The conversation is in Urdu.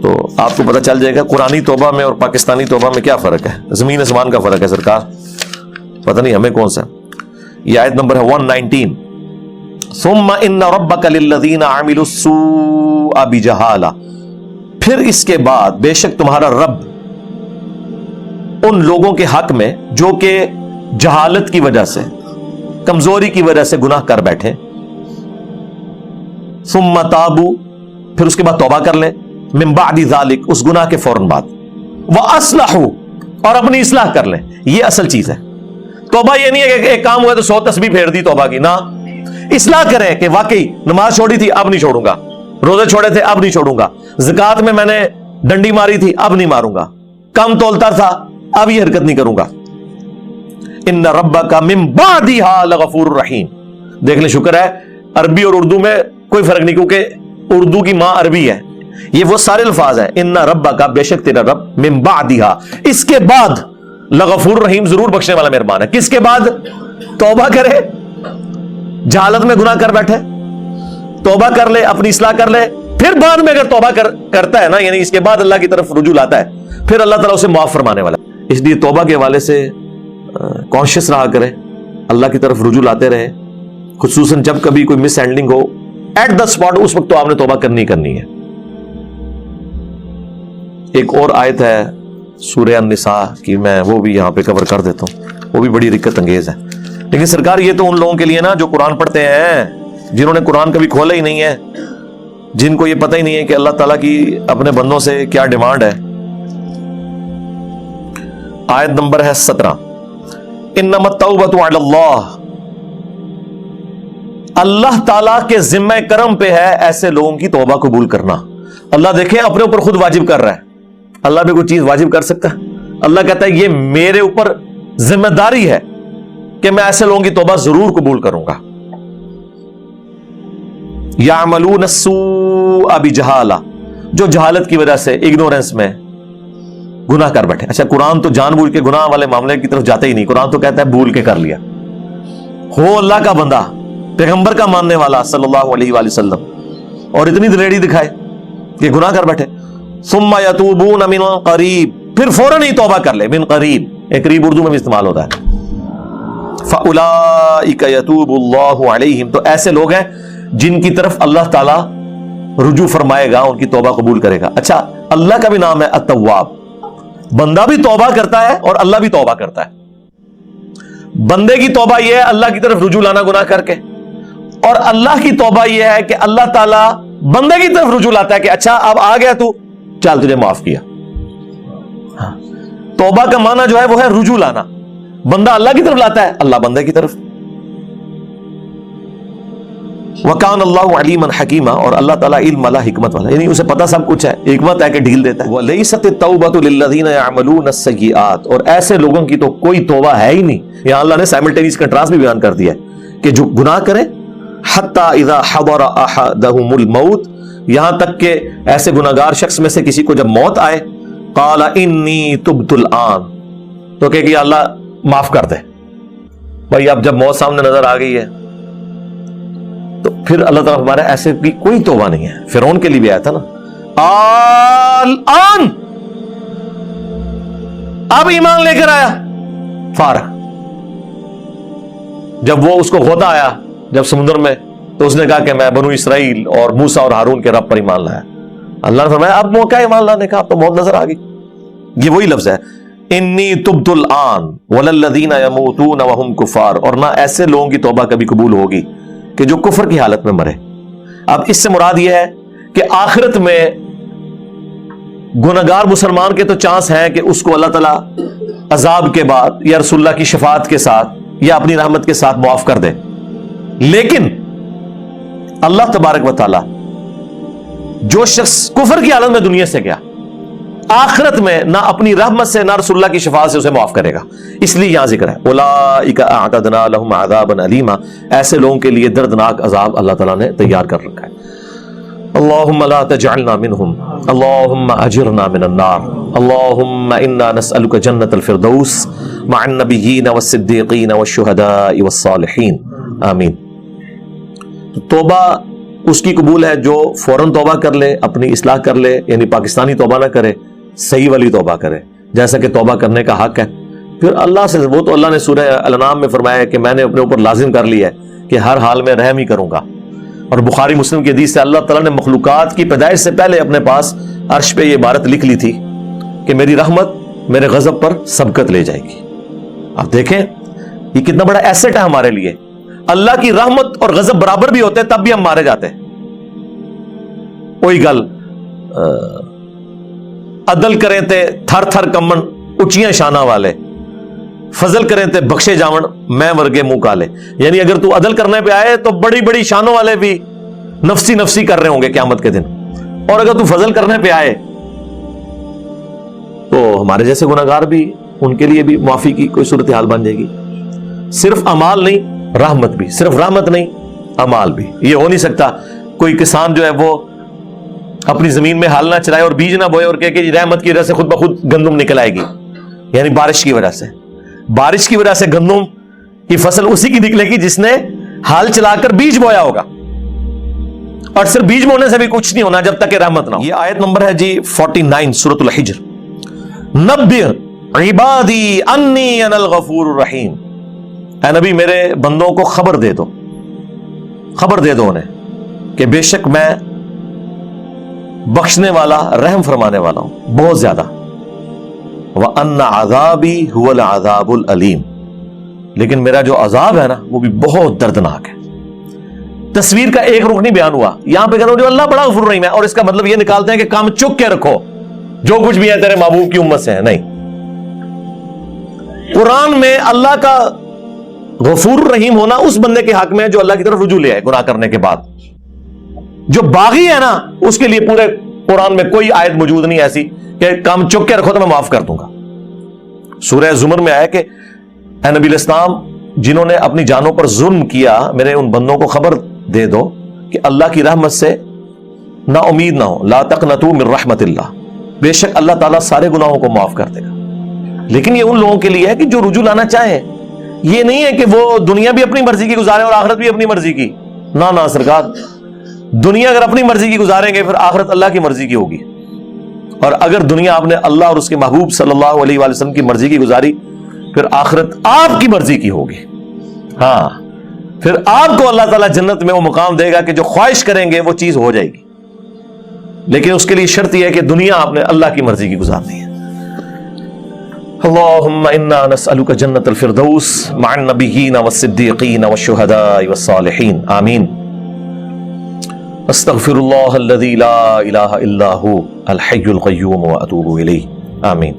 تو آپ کو پتہ چل جائے گا قرآنی توبہ میں اور پاکستانی توبہ میں کیا فرق ہے. زمین آسمان کا فرق ہے سرکار. پتہ نہیں ہمیں کون سا. یہ آیت نمبر ہے 119. ثم ان ربک للذین عملوا السوء بجہالہ، پھر اس کے بعد بے شک تمہارا رب ان لوگوں کے حق میں جو کہ جہالت کی وجہ سے، کمزوری کی وجہ سے گناہ کر بیٹھے. ثم تابوا، پھر اس کے بعد توبہ کر لیں، من بعد ذالک، اس گناہ کے فوراً بعد، واصلحوا، اور اپنی اصلاح کر لیں. یہ اصل چیز ہے. توبہ یہ نہیں ہے کہ ایک کام ہوا تو 100 تسبیح پھیر دی توبہ کی، نہ، اصلاح کریں کہ واقعی نماز چھوڑی تھی اب نہیں چھوڑوں گا، روزے چھوڑے تھے اب نہیں چھوڑوں گا، زکات میں نے ڈنڈی ماری تھی اب نہیں ماروں گا، کم تولتا تھا اب یہ حرکت نہیں کروں گا. ان ربک من بعدھا لغفور رحیم. دیکھ لیں، شکر ہے عربی اور اردو میں کوئی فرق نہیں، کیونکہ اردو کی ماں عربی ہے. یہ وہ سارے الفاظ ہیں، ان ربک، بے شک تیرا رب، من بعدھا، اس کے بعد، لغفور رحیم، ضرور بخشنے والا مہربان ہے. کس کے بعد؟ توبہ کرے، جہالت میں گناہ کر بیٹھے، توبہ کر لے، اپنی اصلاح کر لے، پھر بعد میں اگر توبہ کرتا ہے نا، یعنی اس کے بعد اللہ کی طرف رجوع لاتا ہے، پھر اللہ تعالیٰ اسے معاف فرمانے والا. اس لیے توبہ کے حوالے سے کانشیس رہا کرے، اللہ کی طرف رجوع لاتے رہے، خصوصاً جب کبھی کوئی مس ہینڈلنگ ہو ایٹ دا اسپاٹ، اس وقت تو آپ نے توبہ کرنی ہے. ایک اور آیت ہے سورہ النساء کی، میں وہ بھی یہاں پہ کور کر دیتا ہوں، وہ بھی بڑی دقت انگیز ہے. لیکن سرکار یہ تو ان لوگوں کے لیے نا جو قرآن پڑھتے ہیں، جنہوں نے قرآن کبھی کھولا ہی نہیں ہے، جن کو یہ پتہ ہی نہیں ہے کہ اللہ تعالیٰ کی اپنے بندوں سے کیا ڈیمانڈ ہے. آیت نمبر ہے 17. انما التوبۃ علی اللہ، اللہ تعالیٰ کے ذمہ کرم پہ ہے ایسے لوگوں کی توبہ قبول کرنا. اللہ دیکھیں اپنے اوپر خود واجب کر رہا ہے. اللہ بھی کوئی چیز واجب کر سکتا ہے؟ اللہ کہتا ہے یہ میرے اوپر ذمہ داری ہے کہ میں ایسے لوگوں کی توبہ ضرور قبول کروں گا. یعملون السوء بجہالہ، جو جہالت کی وجہ سے، اگنورنس میں گناہ کر بیٹھے. اچھا، قرآن تو جان بوجھ کے گناہ والے معاملے کی طرف جاتا ہی نہیں. قرآن تو کہتا ہے بھول کے کر لیا. ہو اللہ کا بندہ، پیغمبر کا ماننے والا صلی اللہ علیہ وآلہ وسلم، اور اتنی دلیری دکھائے کہ گناہ کر بیٹھے. ثم یتوبون من قریب، پھر فوراً ہی توبہ کر لے. من قریب، ایک قریب اردو میں بھی استعمال ہوتا ہے. فاولئک یتوب اللہ علیہم، تو ایسے لوگ ہیں جن کی طرف اللہ تعالیٰ رجوع فرمائے گا، ان کی توبہ قبول کرے گا. اچھا، اللہ کا بھی نام ہے التواب. بندہ بھی توبہ کرتا ہے اور اللہ بھی توبہ کرتا ہے. بندے کی توبہ یہ ہے اللہ کی طرف رجوع لانا گناہ کر کے، اور اللہ کی توبہ یہ ہے کہ اللہ تعالیٰ بندے کی طرف رجوع لاتا ہے کہ اچھا اب آ گیا تو چل، تجھے معاف کیا. توبہ کا معنی جو ہے وہ ہے رجوع لانا. بندہ اللہ کی طرف لاتا ہے، اللہ بندے کی طرف. وَكَانَ اللَّهُ عَلِيمًا حَكِيمًا، اور اللہ تعالیٰ علم والا، حکمت والا، یعنی اسے پتہ سب کچھ ہے، حکمت ہے کہ ڈھیل دیتا ہے. وَلَيْسَتِ التَّوْبَةُ لِلَّذِينَ يَعْمَلُونَ السَّيِّئَاتِ، اور ایسے لوگوں کی تو کوئی توبہ ہے ہی نہیں. یہاں اللہ نے سائملٹینیس کنٹراسٹ بھی بیان کر دیا ہے کہ جو گناہ کریں، حَتَّى إِذَا حَضَرَ أَحَدَهُمُ الْمَوْتُ، یہاں تک کہ ایسے گناہگار شخص میں سے کسی کو جب موت آئے، قَالَ إِنِّي تُبْتُ الْآنَ، تو کہ اللہ معاف کر دے. بھائی اب جب موت سامنے نظر آ گئی ہے تو پھر اللہ تعالیٰ ہمارا ایسے کی کوئی توبہ نہیں ہے. فرعون کے لیے بھی آیا تھا نا، الآن، اب ایمان لے کر آیا، فارغ. جب وہ اس کو غوطہ آیا جب سمندر میں، تو اس نے کہا کہ میں بنو اسرائیل اور موسیٰ اور ہارون کے رب پر ایمان لایا. اللہ نے فرمایا اب موقع ہے ایمان لانے کا، اب تو موت نظر آ گئی. یہ وہی لفظ ہے، انی تبت الآن وللذین یموتون وہم کفار، اور نہ ایسے لوگوں کی توبہ کبھی قبول ہوگی کہ جو کفر کی حالت میں مرے. اب اس سے مراد یہ ہے کہ آخرت میں گناہگار مسلمان کے تو چانس ہیں کہ اس کو اللہ تعالیٰ عذاب کے بعد یا رسول اللہ کی شفاعت کے ساتھ یا اپنی رحمت کے ساتھ معاف کر دے. لیکن اللہ تبارک و تعالیٰ جو شخص کفر کی حالت میں دنیا سے گیا، آخرت میں نہ اپنی رحمت سے نہ رسول اللہ کی شفاعت سے اسے معاف کرے گا. اس لیے یہاں ذکر ہے اولئک اعتدنا لهم عذابا الیما، ایسے لوگوں کے لیے دردناک عذاب اللہ تعالیٰ نے تیار کر رکھا ہے. اللہم لا تجعلنا منہم، اللہم اجرنا من النار، اللہم انا نسألک جنت الفردوس مع النبیین والصدیقین والشہداء والصالحین، آمین. توبہ اس کی قبول ہے جو فوراً توبہ کر لے, اپنی اصلاح کر لے, یعنی پاکستانی توبہ نہ کرے, صحیح والی توبہ کرے جیسا کہ توبہ کرنے کا حق ہے. پھر اللہ سے, وہ تو اللہ نے سورہ الانعام میں فرمایا ہے کہ میں نے اپنے اوپر لازم کر لیا ہے کہ ہر حال میں رحم ہی کروں گا. اور بخاری مسلم کی حدیث سے اللہ تعالیٰ نے مخلوقات کی پیدائش سے پہلے اپنے پاس عرش پہ یہ عبارت لکھ لی تھی کہ میری رحمت میرے غضب پر سبقت لے جائے گی. آپ دیکھیں یہ کتنا بڑا ایسٹ ہے ہمارے لیے. اللہ کی رحمت اور غضب برابر بھی ہوتے تب بھی ہم مارے جاتے. وہی گل عدل کریں تے تھر تھر کمن اچیاں شانہ والے, فضل کریں تے بخشے جاون میں ورگے منہ کالے. یعنی اگر تو عدل کرنے پہ آئے تو بڑی بڑی شانوں والے بھی نفسی نفسی کر رہے ہوں گے قیامت کے دن, اور اگر تو فضل کرنے پہ آئے تو ہمارے جیسے گناہگار بھی, ان کے لیے بھی معافی کی کوئی صورتحال بن جائے گی. صرف اعمال نہیں رحمت بھی, صرف رحمت نہیں اعمال بھی. یہ ہو نہیں سکتا کوئی کسان جو ہے وہ اپنی زمین میں ہل نہ چلائے اور بیج نہ بوئے اور کہے کہ رحمت کی وجہ سے خود بخود گندم نکل آئے گی. یعنی بارش کی وجہ سے, بارش کی وجہ سے گندم کی فصل اسی کی نکلے گی جس نے ہل چلا کر بیج بویا ہوگا, اور صرف بیج بونے سے بھی کچھ نہیں ہونا جب تک کہ رحمت نہ ہو. یہ آیت نمبر ہے جی 49 سورۃ الحجر. نبئ عبادی انی انا الغفور الرحیم. اے نبی میرے بندوں کو خبر دے دو, خبر دے دو انہیں کہ بے شک میں بخشنے والا رحم فرمانے والا ہوں بہت زیادہ. وَأَنَّ عَذَابِي هُوَ الْعَذَابُ الْأَلِيمُ. لیکن میرا جو عذاب ہے نا وہ بھی بہت دردناک ہے. تصویر کا ایک رخ نہیں بیان ہوا یہاں پہ کہنا جو اللہ بڑا غفور رحیم ہے, اور اس کا مطلب یہ نکالتے ہیں کہ کام چک کے رکھو جو کچھ بھی ہے تیرے محبوب کی امت سے ہے. نہیں, قرآن میں اللہ کا غفور رحیم ہونا اس بندے کے حق میں ہے جو اللہ کی طرف رجوع لے آئے گناہ کرنے کے بعد. جو باغی ہے نا اس کے لیے پورے قرآن میں کوئی آیت موجود نہیں ایسی کہ کام چک کے رکھو تو میں معاف کر دوں گا. سورہ زمر میں آیا کہ اے نبی الاسلام جنہوں نے اپنی جانوں پر ظلم کیا میرے ان بندوں کو خبر دے دو کہ اللہ کی رحمت سے نا امید نہ ہو. لا تقنطوا من رحمت اللہ, بے شک اللہ تعالیٰ سارے گناہوں کو معاف کر دے گا. لیکن یہ ان لوگوں کے لیے ہے کہ جو رجوع لانا چاہیں. یہ نہیں ہے کہ وہ دنیا بھی اپنی مرضی کی گزارے اور آخرت بھی اپنی مرضی کی. نہ سرکار, دنیا اگر اپنی مرضی کی گزاریں گے پھر آخرت اللہ کی مرضی کی ہوگی, اور اگر دنیا آپ نے اللہ اور اس کے محبوب صلی اللہ علیہ وآلہ وسلم کی مرضی کی گزاری پھر آخرت آپ کی مرضی کی ہوگی. ہاں, پھر آپ کو اللہ تعالیٰ جنت میں وہ مقام دے گا کہ جو خواہش کریں گے وہ چیز ہو جائے گی. لیکن اس کے لیے شرط یہ ہے کہ دنیا آپ نے اللہ کی مرضی کی گزارنی ہے. اللہم انا نسألک جنت الفردوس مع النبیین والصدیقین والشہداء والصالحین. آمین. استغفر اللہ الذی لا الہ الا ہو الحی القیوم واتوب الیہ. آمین.